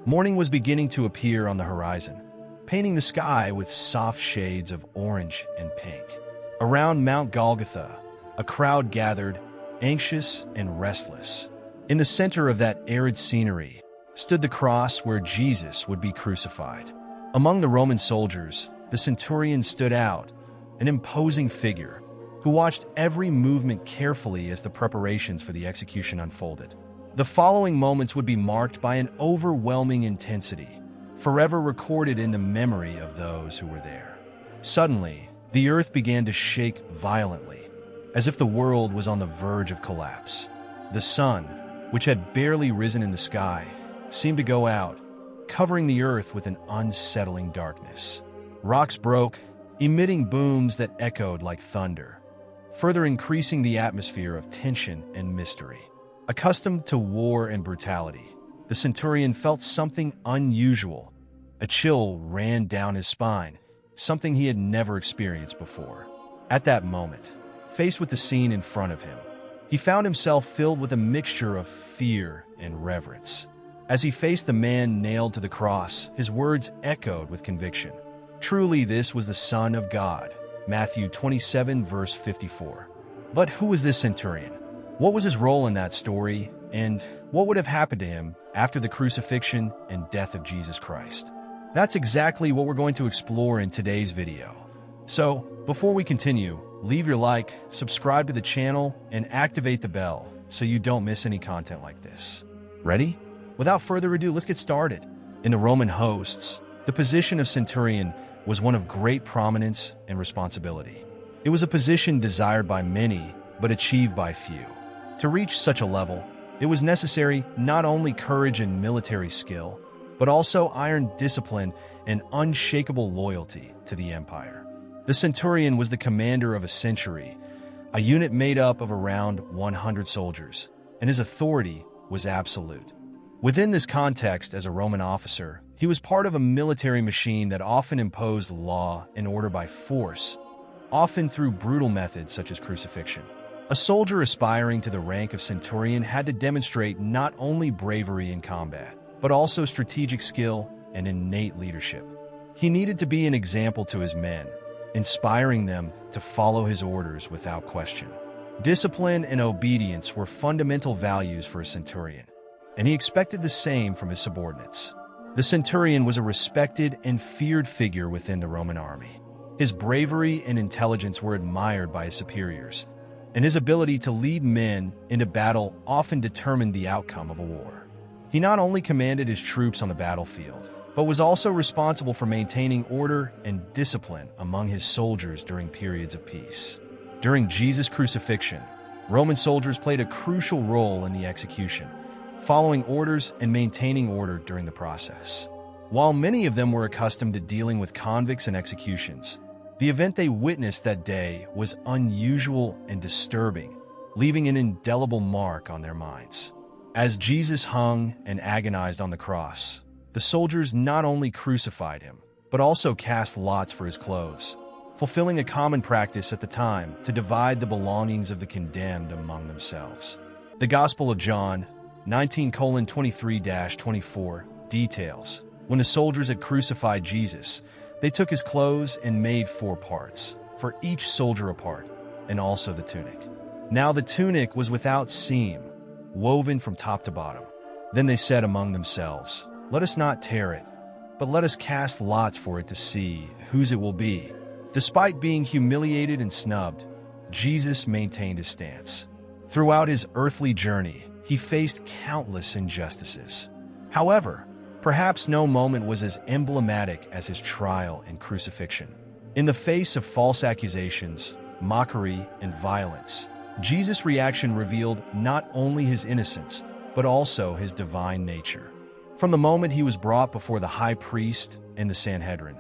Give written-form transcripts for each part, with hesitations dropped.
Morning was beginning to appear on the horizon, painting the sky with soft shades of orange and pink. Around Mount Golgotha, a crowd gathered, anxious and restless. In the center of that arid scenery stood the cross where Jesus would be crucified. Among the Roman soldiers, the centurion stood out, an imposing figure who watched every movement carefully as the preparations for the execution unfolded. The following moments would be marked by an overwhelming intensity, forever recorded in the memory of those who were there. Suddenly, the earth began to shake violently, as if the world was on the verge of collapse. The sun, which had barely risen in the sky, seemed to go out, covering the earth with an unsettling darkness. Rocks broke, emitting booms that echoed like thunder, further increasing the atmosphere of tension and mystery. Accustomed to war and brutality, the centurion felt something unusual. A chill ran down his spine, something he had never experienced before. At that moment, faced with the scene in front of him, he found himself filled with a mixture of fear and reverence. As he faced the man nailed to the cross, his words echoed with conviction. Truly, this was the Son of God. Matthew 27, verse 54. But who was this centurion? What was his role in that story, and what would have happened to him after the crucifixion and death of Jesus Christ? That's exactly what we're going to explore in today's video. So, before we continue, leave your like, subscribe to the channel, and activate the bell so you don't miss any content like this. Ready? Without further ado, let's get started. In the Roman hosts, the position of centurion was one of great prominence and responsibility. It was a position desired by many, but achieved by few. To reach such a level, it was necessary not only courage and military skill, but also iron discipline and unshakable loyalty to the empire. The centurion was the commander of a century, a unit made up of around 100 soldiers, and his authority was absolute. Within this context, as a Roman officer, he was part of a military machine that often imposed law and order by force, often through brutal methods such as crucifixion. A soldier aspiring to the rank of centurion had to demonstrate not only bravery in combat, but also strategic skill and innate leadership. He needed to be an example to his men, inspiring them to follow his orders without question. Discipline and obedience were fundamental values for a centurion, and he expected the same from his subordinates. The centurion was a respected and feared figure within the Roman army. His bravery and intelligence were admired by his superiors, and his ability to lead men into battle often determined the outcome of a war. He not only commanded his troops on the battlefield, but was also responsible for maintaining order and discipline among his soldiers during periods of peace. During Jesus' crucifixion, Roman soldiers played a crucial role in the execution, following orders and maintaining order during the process. While many of them were accustomed to dealing with convicts and executions, the event they witnessed that day was unusual and disturbing, leaving an indelible mark on their minds. As Jesus hung and agonized on the cross, the soldiers not only crucified him, but also cast lots for his clothes, fulfilling a common practice at the time to divide the belongings of the condemned among themselves. The Gospel of John 19:23-24 details, when the soldiers had crucified Jesus, they took his clothes and made 4 parts, for each soldier a part, and also the tunic. Now the tunic was without seam, woven from top to bottom. Then they said among themselves, "Let us not tear it, but let us cast lots for it to see whose it will be." Despite being humiliated and snubbed, Jesus maintained his stance. Throughout his earthly journey, he faced countless injustices. However, perhaps no moment was as emblematic as his trial and crucifixion. In the face of false accusations, mockery, and violence, Jesus' reaction revealed not only his innocence, but also his divine nature. From the moment he was brought before the high priest and the Sanhedrin,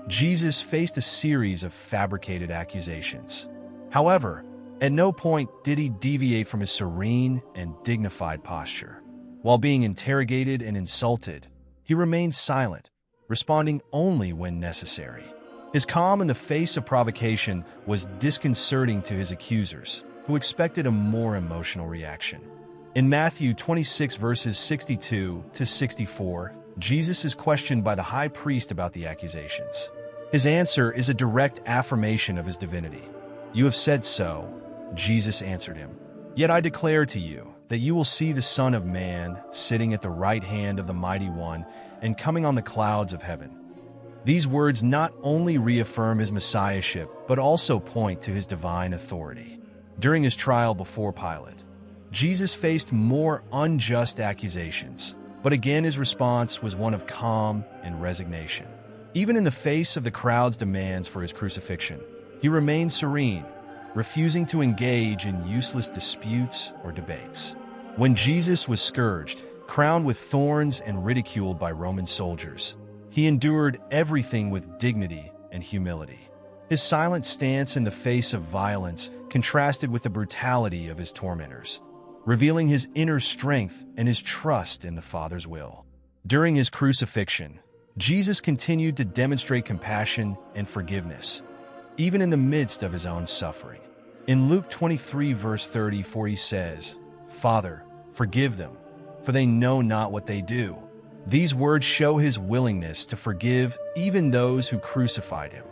Jesus faced a series of fabricated accusations. However, at no point did he deviate from his serene and dignified posture. While being interrogated and insulted, he remained silent, responding only when necessary. His calm in the face of provocation was disconcerting to his accusers, who expected a more emotional reaction. In Matthew 26 verses 62-64, Jesus is questioned by the high priest about the accusations. His answer is a direct affirmation of his divinity. "You have said so," Jesus answered him. "Yet I declare to you that you will see the Son of Man sitting at the right hand of the Mighty One and coming on the clouds of heaven." These words not only reaffirm his messiahship, but also point to his divine authority. During his trial before Pilate, Jesus faced more unjust accusations, but again his response was one of calm and resignation. Even in the face of the crowd's demands for his crucifixion, he remained serene, refusing to engage in useless disputes or debates. When Jesus was scourged, crowned with thorns and ridiculed by Roman soldiers, he endured everything with dignity and humility. His silent stance in the face of violence contrasted with the brutality of his tormentors, revealing his inner strength and his trust in the Father's will. During his crucifixion, Jesus continued to demonstrate compassion and forgiveness, even in the midst of his own suffering. In Luke 23, verse 34, he says, "Father, forgive them, for they know not what they do." These words show his willingness to forgive even those who crucified him,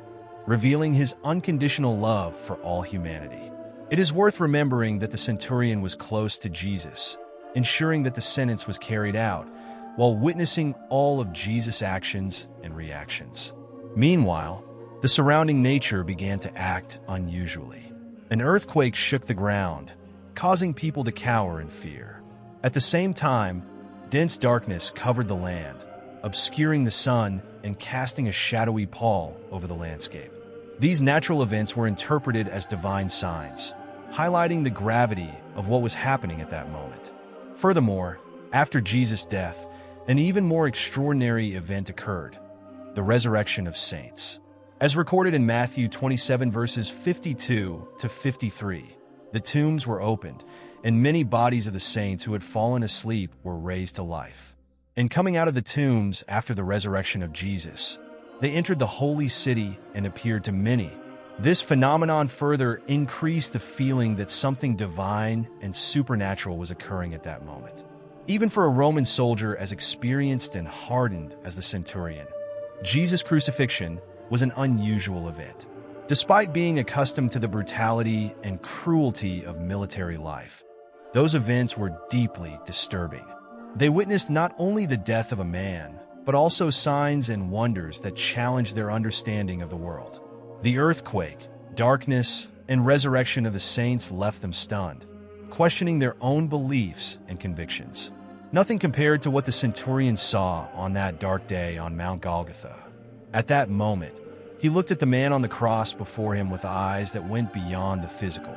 revealing his unconditional love for all humanity. It is worth remembering that the centurion was close to Jesus, ensuring that the sentence was carried out, while witnessing all of Jesus' actions and reactions. Meanwhile, the surrounding nature began to act unusually. An earthquake shook the ground, causing people to cower in fear. At the same time, dense darkness covered the land, obscuring the sun and casting a shadowy pall over the landscape. These natural events were interpreted as divine signs, highlighting the gravity of what was happening at that moment. Furthermore, after Jesus' death, an even more extraordinary event occurred: the resurrection of saints. As recorded in Matthew 27, verses 52 to 53, the tombs were opened, and many bodies of the saints who had fallen asleep were raised to life. And coming out of the tombs after the resurrection of Jesus, they entered the holy city and appeared to many. This phenomenon further increased the feeling that something divine and supernatural was occurring at that moment. Even for a Roman soldier as experienced and hardened as the centurion, Jesus' crucifixion was an unusual event. Despite being accustomed to the brutality and cruelty of military life, those events were deeply disturbing. They witnessed not only the death of a man, but also signs and wonders that challenged their understanding of the world. The earthquake, darkness, and resurrection of the saints left them stunned, questioning their own beliefs and convictions. Nothing compared to what the centurion saw on that dark day on Mount Golgotha. At that moment, he looked at the man on the cross before him with eyes that went beyond the physical.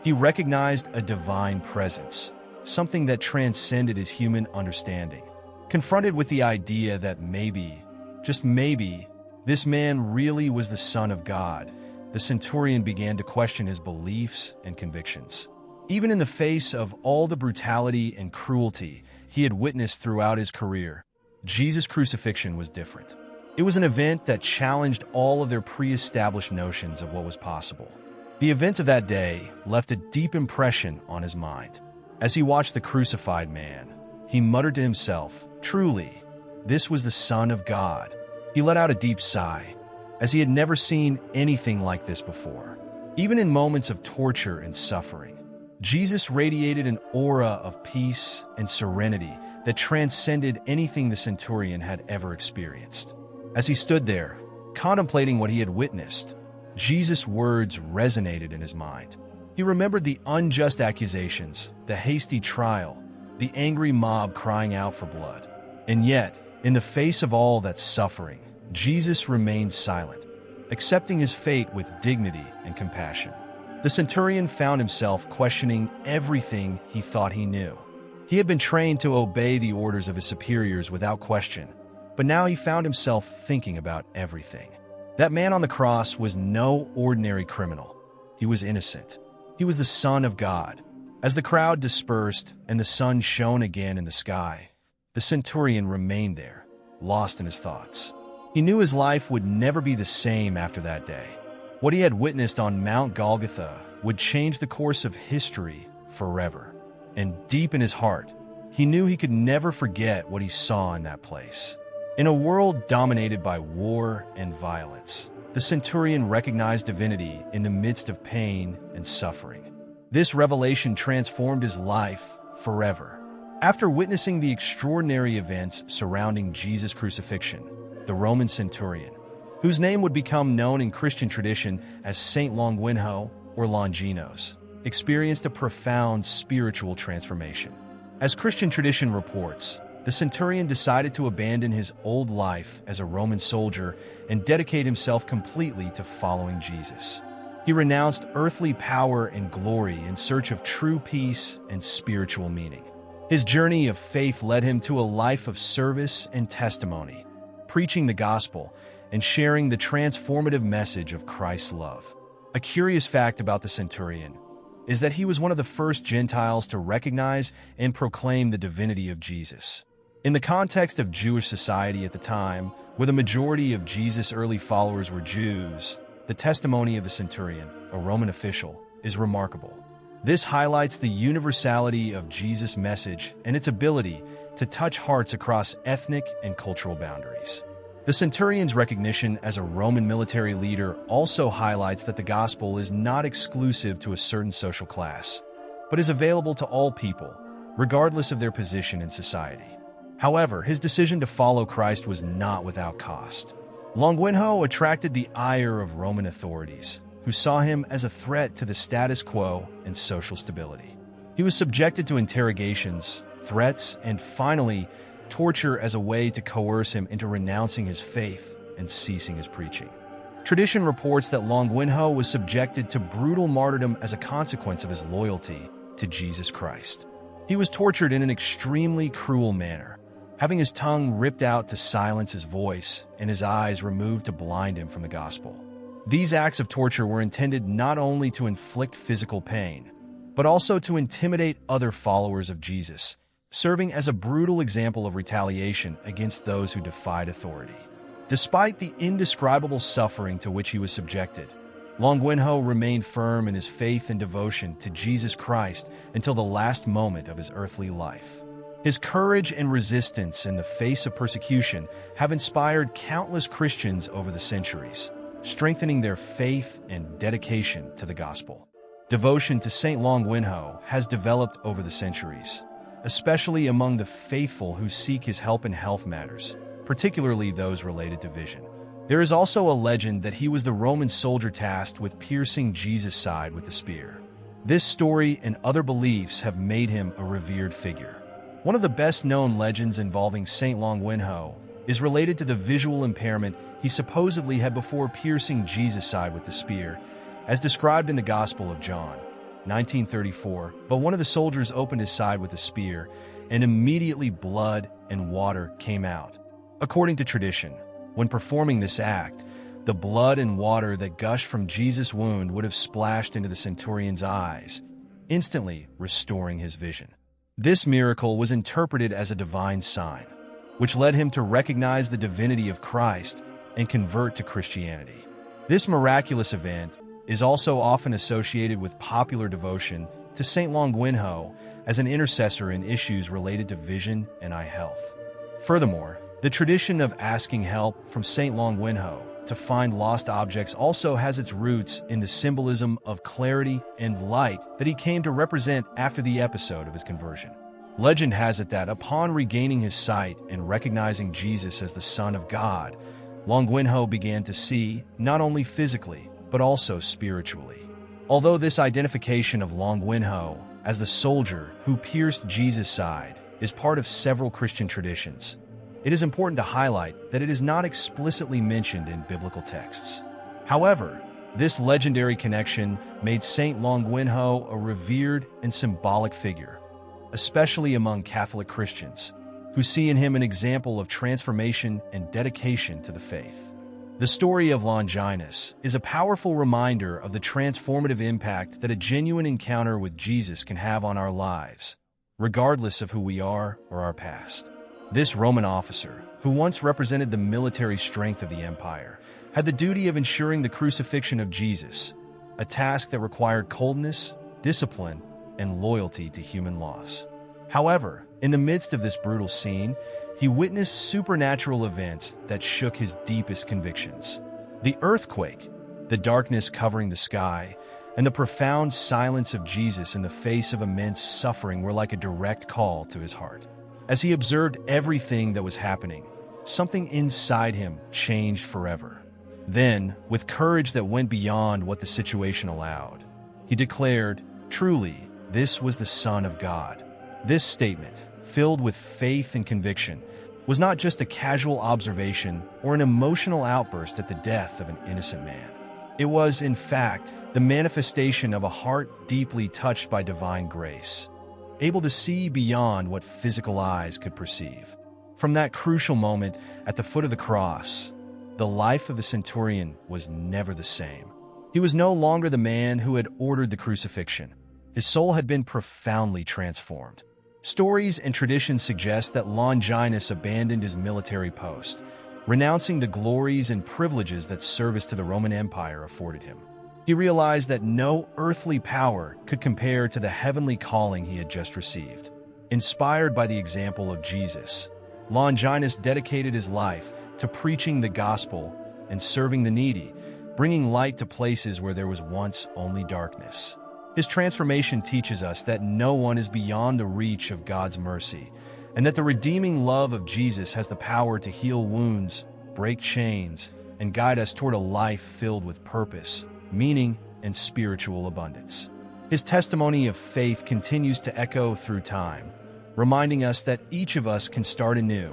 He recognized a divine presence, something that transcended his human understanding. Confronted with the idea that maybe, just maybe, this man really was the Son of God, the centurion began to question his beliefs and convictions. Even in the face of all the brutality and cruelty he had witnessed throughout his career, Jesus' crucifixion was different. It was an event that challenged all of their pre-established notions of what was possible. The events of that day left a deep impression on his mind. As he watched the crucified man, he muttered to himself, "Truly, this was the Son of God." He let out a deep sigh, as he had never seen anything like this before. Even in moments of torture and suffering, Jesus radiated an aura of peace and serenity that transcended anything the centurion had ever experienced. As he stood there, contemplating what he had witnessed, Jesus' words resonated in his mind. He remembered the unjust accusations, the hasty trial, the angry mob crying out for blood. And yet, in the face of all that suffering, Jesus remained silent, accepting his fate with dignity and compassion. The centurion found himself questioning everything he thought he knew. He had been trained to obey the orders of his superiors without question, but now he found himself thinking about everything. That man on the cross was no ordinary criminal. He was innocent. He was the Son of God. As the crowd dispersed and the sun shone again in the sky, the centurion remained there, lost in his thoughts. He knew his life would never be the same after that day. What he had witnessed on Mount Golgotha would change the course of history forever. And deep in his heart, he knew he could never forget what he saw in that place. In a world dominated by war and violence, the centurion recognized divinity in the midst of pain and suffering. This revelation transformed his life forever. After witnessing the extraordinary events surrounding Jesus' crucifixion, the Roman centurion, whose name would become known in Christian tradition as Saint Longinus or Longinus, experienced a profound spiritual transformation. As Christian tradition reports, the centurion decided to abandon his old life as a Roman soldier and dedicate himself completely to following Jesus. He renounced earthly power and glory in search of true peace and spiritual meaning. His journey of faith led him to a life of service and testimony, preaching the gospel and sharing the transformative message of Christ's love. A curious fact about the centurion is that he was one of the first Gentiles to recognize and proclaim the divinity of Jesus. In the context of Jewish society at the time, where the majority of Jesus' early followers were Jews, the testimony of the centurion, a Roman official, is remarkable. This highlights the universality of Jesus' message and its ability to touch hearts across ethnic and cultural boundaries. The centurion's recognition as a Roman military leader also highlights that the gospel is not exclusive to a certain social class, but is available to all people, regardless of their position in society. However, his decision to follow Christ was not without cost. Longinus attracted the ire of Roman authorities, who saw him as a threat to the status quo and social stability. He was subjected to interrogations, threats, and finally, torture as a way to coerce him into renouncing his faith and ceasing his preaching. Tradition reports that Longinus was subjected to brutal martyrdom as a consequence of his loyalty to Jesus Christ. He was tortured in an extremely cruel manner, having his tongue ripped out to silence his voice and his eyes removed to blind him from the gospel. These acts of torture were intended not only to inflict physical pain, but also to intimidate other followers of Jesus, serving as a brutal example of retaliation against those who defied authority. Despite the indescribable suffering to which he was subjected, Longinus remained firm in his faith and devotion to Jesus Christ until the last moment of his earthly life. His courage and resistance in the face of persecution have inspired countless Christians over the centuries, strengthening their faith and dedication to the gospel. Devotion to Saint Longinus has developed over the centuries, especially among the faithful who seek his help in health matters, particularly those related to vision. There is also a legend that he was the Roman soldier tasked with piercing Jesus' side with a spear. This story and other beliefs have made him a revered figure. One of the best-known legends involving Saint Longinus is related to the visual impairment he supposedly had before piercing Jesus' side with the spear, as described in the Gospel of John, 1934. But one of the soldiers opened his side with a spear, and immediately blood and water came out. According to tradition, when performing this act, the blood and water that gushed from Jesus' wound would have splashed into the centurion's eyes, instantly restoring his vision. This miracle was interpreted as a divine sign, which led him to recognize the divinity of Christ and convert to Christianity. This miraculous event is also often associated with popular devotion to Saint Longinus as an intercessor in issues related to vision and eye health. Furthermore, the tradition of asking help from Saint Longinus to find lost objects also has its roots in the symbolism of clarity and light that he came to represent after the episode of his conversion. Legend has it that upon regaining his sight and recognizing Jesus as the Son of God, Longinus began to see not only physically, but also spiritually. Although this identification of Longinus as the soldier who pierced Jesus' side is part of several Christian traditions, it is important to highlight that it is not explicitly mentioned in biblical texts. However, this legendary connection made Saint Longinus a revered and symbolic figure, especially among Catholic Christians, who see in him an example of transformation and dedication to the faith. The story of Longinus is a powerful reminder of the transformative impact that a genuine encounter with Jesus can have on our lives, regardless of who we are or our past. This Roman officer, who once represented the military strength of the empire, had the duty of ensuring the crucifixion of Jesus, a task that required coldness, discipline, and loyalty to human laws. However, In the midst of this brutal scene, he witnessed supernatural events that shook his deepest convictions. The earthquake, the darkness covering the sky, and the profound silence of Jesus in the face of immense suffering were like a direct call to his heart. As he observed everything that was happening, something inside him changed forever. Then, with courage that went beyond what the situation allowed, he declared, "Truly, this was the Son of God." This statement, filled with faith and conviction, was not just a casual observation or an emotional outburst at the death of an innocent man. It was, in fact, the manifestation of a heart deeply touched by divine grace, able to see beyond what physical eyes could perceive. From that crucial moment at the foot of the cross, the life of the centurion was never the same. He was no longer the man who had ordered the crucifixion. His soul had been profoundly transformed. Stories and traditions suggest that Longinus abandoned his military post, renouncing the glories and privileges that service to the Roman Empire afforded him. He realized that no earthly power could compare to the heavenly calling he had just received. Inspired by the example of Jesus, Longinus dedicated his life to preaching the gospel and serving the needy, bringing light to places where there was once only darkness. His transformation teaches us that no one is beyond the reach of God's mercy, and that the redeeming love of Jesus has the power to heal wounds, break chains, and guide us toward a life filled with purpose, meaning, and spiritual abundance. His testimony of faith continues to echo through time, reminding us that each of us can start anew,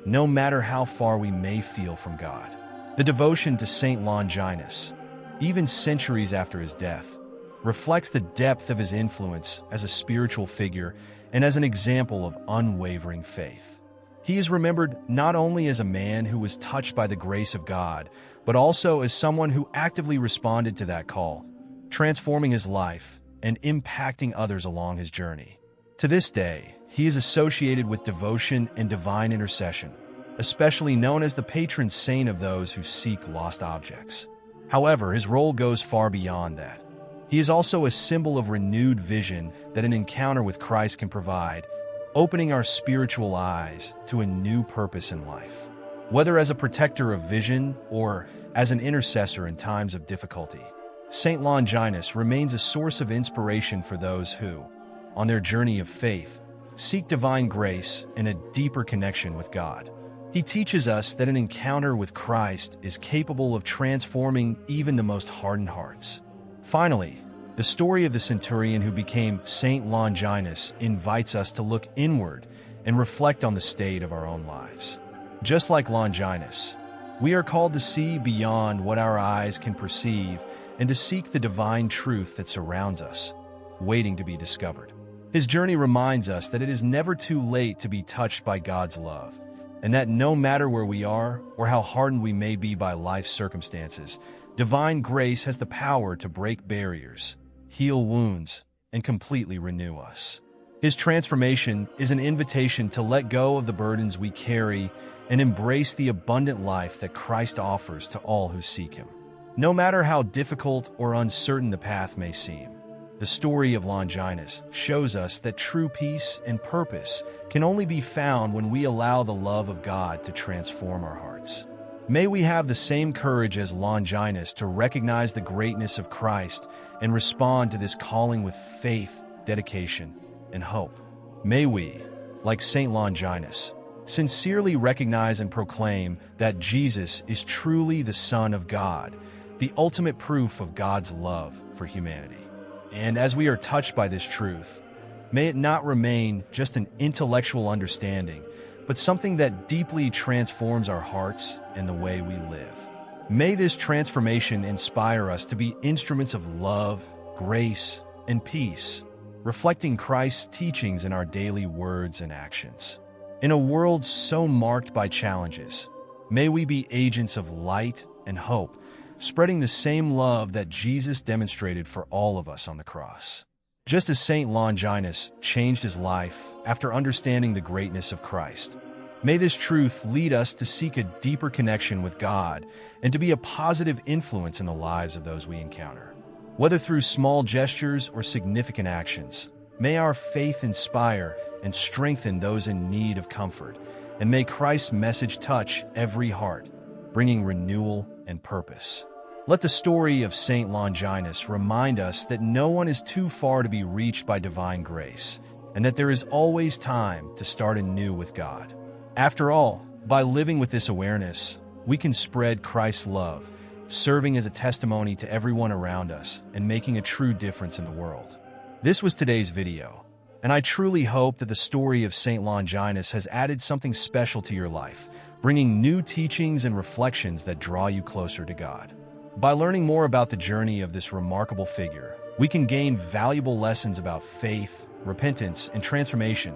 no matter how far we may feel from God. The devotion to Saint Longinus, even centuries after his death, reflects the depth of his influence as a spiritual figure and as an example of unwavering faith. He is remembered not only as a man who was touched by the grace of God, but also as someone who actively responded to that call, transforming his life and impacting others along his journey. To this day, he is associated with devotion and divine intercession, especially known as the patron saint of those who seek lost objects. However, his role goes far beyond that. He is also a symbol of renewed vision that an encounter with Christ can provide, opening our spiritual eyes to a new purpose in life. Whether as a protector of vision or as an intercessor in times of difficulty, Saint Longinus remains a source of inspiration for those who, on their journey of faith, seek divine grace and a deeper connection with God. He teaches us that an encounter with Christ is capable of transforming even the most hardened hearts. Finally, the story of the centurion who became Saint Longinus invites us to look inward and reflect on the state of our own lives. Just like Longinus, we are called to see beyond what our eyes can perceive and to seek the divine truth that surrounds us, waiting to be discovered. His journey reminds us that it is never too late to be touched by God's love, and that no matter where we are or how hardened we may be by life's circumstances, divine grace has the power to break barriers, heal wounds, and completely renew us. His transformation is an invitation to let go of the burdens we carry and embrace the abundant life that Christ offers to all who seek him. No matter how difficult or uncertain the path may seem, the story of Longinus shows us that true peace and purpose can only be found when we allow the love of God to transform our hearts. May we have the same courage as Longinus to recognize the greatness of Christ and respond to this calling with faith, dedication, and hope. May we, like Saint Longinus, sincerely recognize and proclaim that Jesus is truly the Son of God, the ultimate proof of God's love for humanity. And as we are touched by this truth, may it not remain just an intellectual understanding, but something that deeply transforms our hearts and the way we live. May this transformation inspire us to be instruments of love, grace, and peace, reflecting Christ's teachings in our daily words and actions. In a world so marked by challenges, may we be agents of light and hope, spreading the same love that Jesus demonstrated for all of us on the cross. Just as Saint Longinus changed his life after understanding the greatness of Christ, may this truth lead us to seek a deeper connection with God and to be a positive influence in the lives of those we encounter. Whether through small gestures or significant actions, May our faith inspire and strengthen those in need of comfort, and may Christ's message touch every heart, bringing renewal and purpose. Let the story of Saint Longinus remind us that no one is too far to be reached by divine grace, and that there is always time to start anew with God. After all, by living with this awareness, we can spread Christ's love, serving as a testimony to everyone around us and making a true difference in the world. This was today's video, and I truly hope that the story of Saint Longinus has added something special to your life, bringing new teachings and reflections that draw you closer to God. By learning more about the journey of this remarkable figure, we can gain valuable lessons about faith, repentance, and transformation,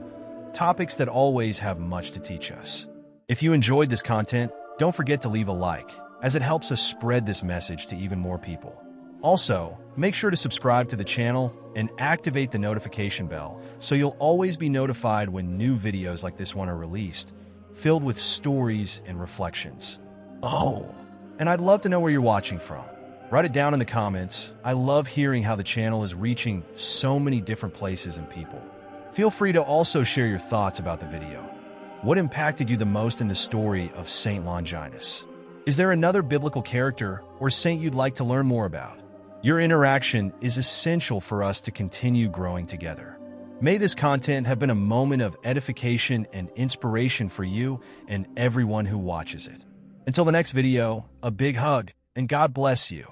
topics that always have much to teach us. If you enjoyed this content, don't forget to leave a like, as it helps us spread this message to even more people. Also, make sure to subscribe to the channel and activate the notification bell so you'll always be notified when new videos like this one are released, filled with stories and reflections. Oh, and I'd love to know where you're watching from. Write it down in the comments. I love hearing how the channel is reaching so many different places and people. Feel free to also share your thoughts about the video. What impacted you the most in the story of Saint Longinus? Is there another biblical character or saint you'd like to learn more about? Your interaction is essential for us to continue growing together. May this content have been a moment of edification and inspiration for you and everyone who watches it. Until the next video, a big hug, and God bless you.